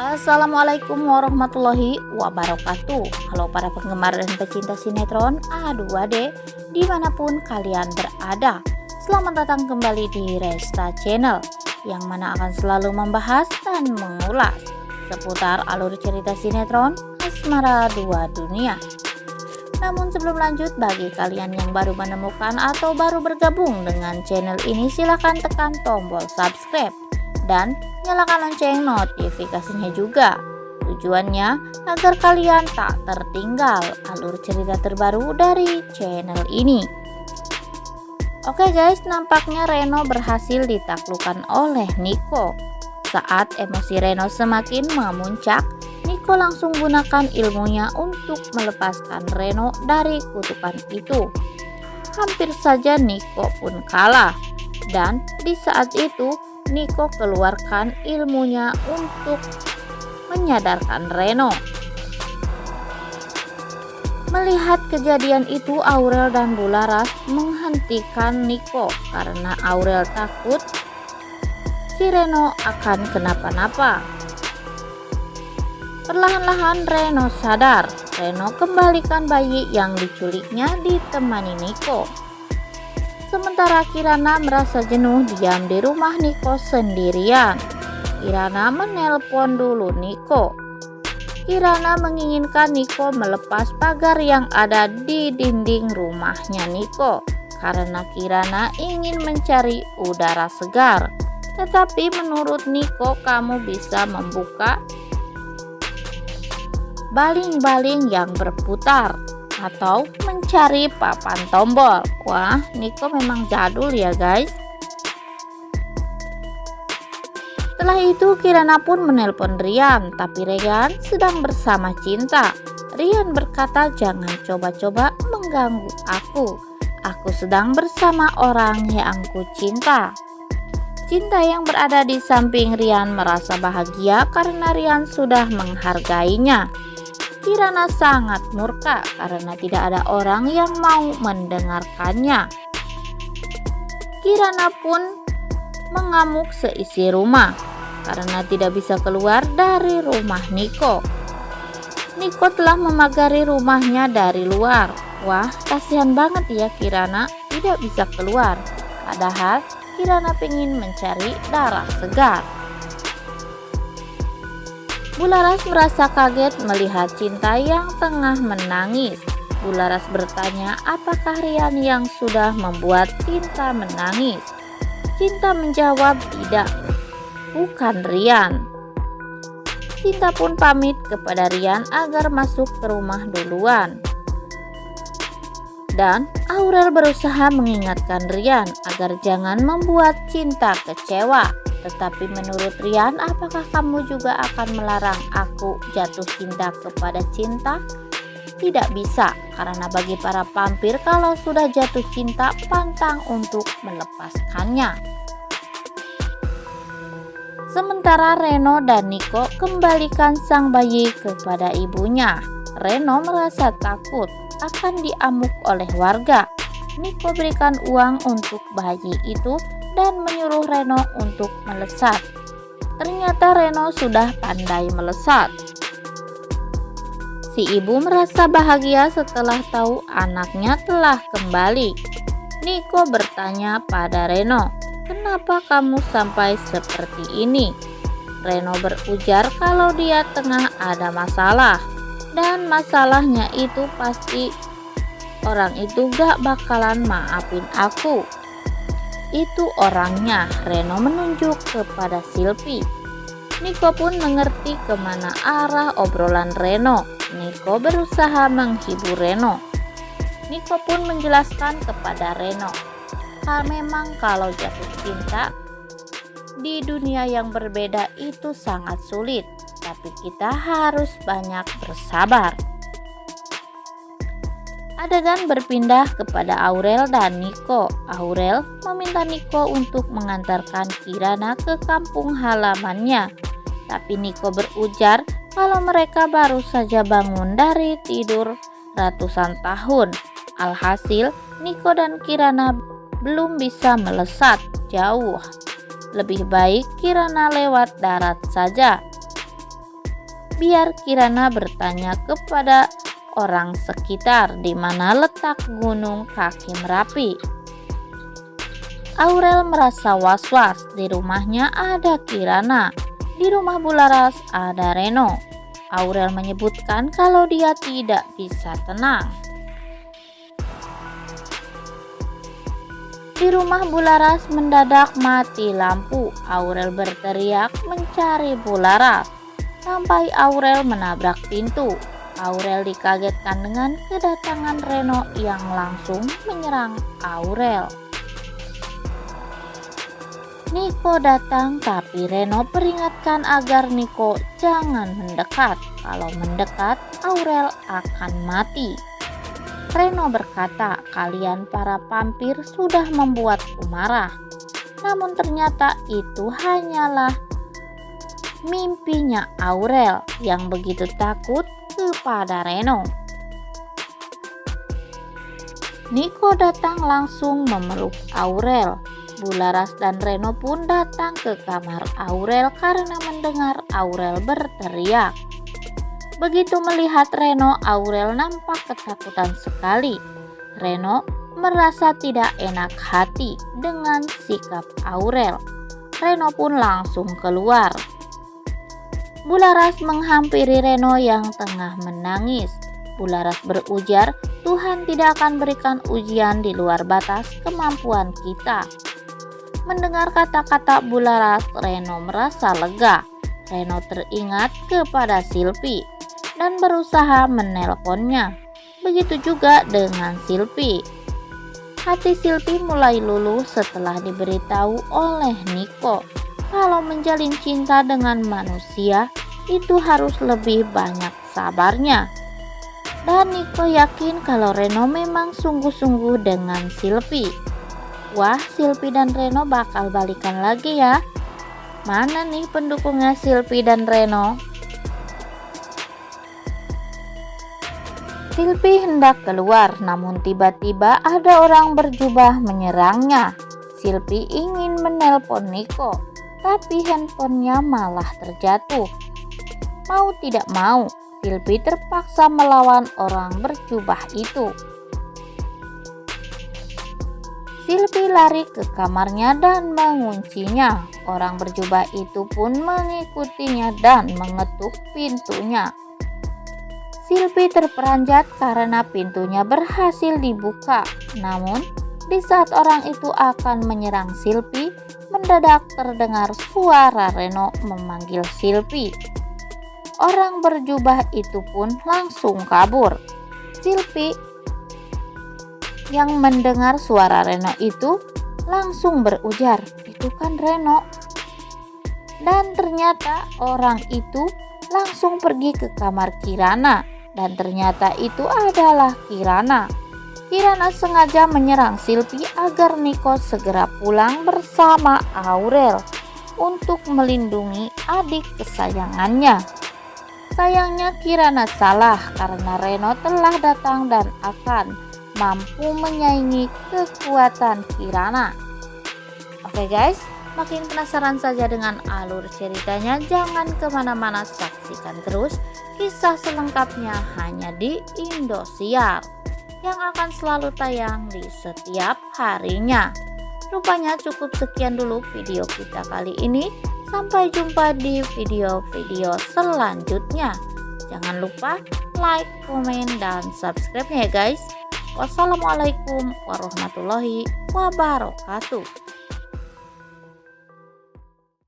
Assalamualaikum warahmatullahi wabarakatuh. Halo para penggemar dan pecinta sinetron A2D dimanapun kalian berada. Selamat datang kembali di Resta Channel, yang mana akan selalu membahas dan mengulas seputar alur cerita sinetron Asmara Dua Dunia. Namun sebelum lanjut, bagi kalian yang baru menemukan atau baru bergabung dengan channel ini, silahkan tekan tombol subscribe dan nyalakan lonceng notifikasinya juga. Tujuannya agar kalian tak tertinggal alur cerita terbaru dari channel ini. Oke guys, nampaknya Reno berhasil ditaklukkan oleh Niko. Saat emosi Reno semakin memuncak, Niko langsung gunakan ilmunya untuk melepaskan Reno dari kutukan itu. Hampir saja Niko pun kalah, dan di saat itu Niko keluarkan ilmunya untuk menyadarkan Reno. Melihat kejadian itu, Aurel dan Bularas menghentikan Niko karena Aurel takut si Reno akan kenapa-napa. Perlahan-lahan Reno sadar. Reno kembalikan bayi yang diculiknya ditemani Niko. Sementara Kirana merasa jenuh diam di rumah Niko sendirian. Kirana menelpon dulu Niko. Kirana menginginkan Niko melepas pagar yang ada di dinding rumahnya Niko, karena Kirana ingin mencari udara segar. Tetapi menurut Niko, kamu bisa membuka baling-baling yang berputar atau mencari papan tombol. Wah, Niko memang jadul ya guys. Setelah itu Kirana pun menelpon Rian, tapi Rian sedang bersama Cinta. Rian berkata, jangan coba-coba mengganggu aku. Aku sedang bersama orang yang ku cinta. Cinta yang berada di samping Rian merasa bahagia karena Rian sudah menghargainya. Kirana sangat murka karena tidak ada orang yang mau mendengarkannya. Kirana pun mengamuk seisi rumah karena tidak bisa keluar dari rumah Niko. Niko telah memagari rumahnya dari luar. Wah, kasihan banget ya Kirana tidak bisa keluar. Padahal Kirana pengen mencari darah segar. Bularas merasa kaget melihat Cinta yang tengah menangis. Bularas bertanya, apakah Rian yang sudah membuat Cinta menangis? Cinta menjawab, tidak, bukan Rian. Cinta pun pamit kepada Rian agar masuk ke rumah duluan. Dan Aurel berusaha mengingatkan Rian agar jangan membuat Cinta kecewa. Tetapi menurut Rian, apakah kamu juga akan melarang aku jatuh cinta kepada Cinta? Tidak bisa, karena bagi para vampir kalau sudah jatuh cinta pantang untuk melepaskannya. Sementara Reno dan Niko kembalikan sang bayi kepada ibunya. Reno merasa takut akan diamuk oleh warga. Niko berikan uang untuk bayi itu dan menyuruh Reno untuk melesat. Ternyata Reno sudah pandai melesat. Si ibu merasa bahagia setelah tahu anaknya telah kembali. Niko bertanya pada Reno, kenapa kamu sampai seperti ini? Reno berujar kalau dia tengah ada masalah, dan masalahnya itu pasti orang itu gak bakalan maafin aku. Itu orangnya. Reno menunjuk kepada Silvi. Niko pun mengerti kemana arah obrolan Reno. Niko berusaha menghibur Reno. Niko pun menjelaskan kepada Reno, memang kalau jatuh cinta di dunia yang berbeda itu sangat sulit, tapi kita harus banyak bersabar. Adegan berpindah kepada Aurel dan Niko. Aurel meminta Niko untuk mengantarkan Kirana ke kampung halamannya. Tapi Niko berujar kalau mereka baru saja bangun dari tidur ratusan tahun. Alhasil, Niko dan Kirana belum bisa melesat jauh. Lebih baik Kirana lewat darat saja. biar Kirana bertanya kepada orang sekitar di mana letak gunung kaki Merapi. Aurel merasa was-was, di rumahnya ada Kirana, di rumah Bularas ada Reno. Aurel menyebutkan kalau dia tidak bisa tenang. Di rumah Bularas mendadak mati lampu. Aurel berteriak mencari Bularas, sampai Aurel menabrak pintu. Aurel dikagetkan dengan kedatangan Reno yang langsung menyerang Aurel. Niko datang, tapi Reno peringatkan agar Niko jangan mendekat. Kalau mendekat, Aurel akan mati. Reno berkata, kalian para vampir sudah membuatku marah. Namun ternyata itu hanyalah mimpinya Aurel yang begitu takut kepada Reno. Niko datang langsung memeluk Aurel. Bularas dan Reno pun datang ke kamar Aurel karena mendengar Aurel berteriak. Begitu melihat Reno, Aurel nampak ketakutan sekali. Reno merasa tidak enak hati dengan sikap Aurel. Reno pun langsung keluar. Bularas menghampiri Reno yang tengah menangis. Bularas berujar, Tuhan tidak akan berikan ujian di luar batas kemampuan kita. Mendengar kata-kata Bularas, Reno merasa lega. Reno teringat kepada Silpi dan berusaha menelponnya. Begitu juga dengan Silpi. Hati Silpi mulai luluh setelah diberitahu oleh Niko kalau menjalin cinta dengan manusia itu harus lebih banyak sabarnya. Dan Niko yakin kalau Reno memang sungguh-sungguh dengan Silpi. Wah, Silpi dan Reno bakal balikan lagi ya. Mana nih pendukungnya Silpi dan Reno? Silpi hendak keluar, namun tiba-tiba ada orang berjubah menyerangnya. Silpi ingin menelpon Niko, tapi handphonenya malah terjatuh. Mau tidak mau, Silpi terpaksa melawan orang berjubah itu. Silpi lari ke kamarnya dan menguncinya. Orang berjubah itu pun mengikutinya dan mengetuk pintunya. Silpi terperanjat karena pintunya berhasil dibuka. Namun, di saat orang itu akan menyerang Silpi, mendadak terdengar suara Reno memanggil Silpi. Orang berjubah itu pun langsung kabur. Silpi yang mendengar suara Reno itu langsung berujar, itu kan Reno. Dan ternyata orang itu langsung pergi ke kamar Kirana. Dan ternyata itu adalah Kirana. Kirana sengaja menyerang Silpi agar Niko segera pulang bersama Aurel untuk melindungi adik kesayangannya. Sayangnya Kirana salah karena Reno telah datang dan akan mampu menyaingi kekuatan Kirana. Oke guys, makin penasaran saja dengan alur ceritanya? Jangan kemana-mana, saksikan terus kisah selengkapnya hanya di Indosiar yang akan selalu tayang di setiap harinya. Rupanya cukup sekian dulu video kita kali ini. Sampai jumpa di video-video selanjutnya. Jangan lupa like, komen, dan subscribe ya guys. Wassalamualaikum warahmatullahi wabarakatuh.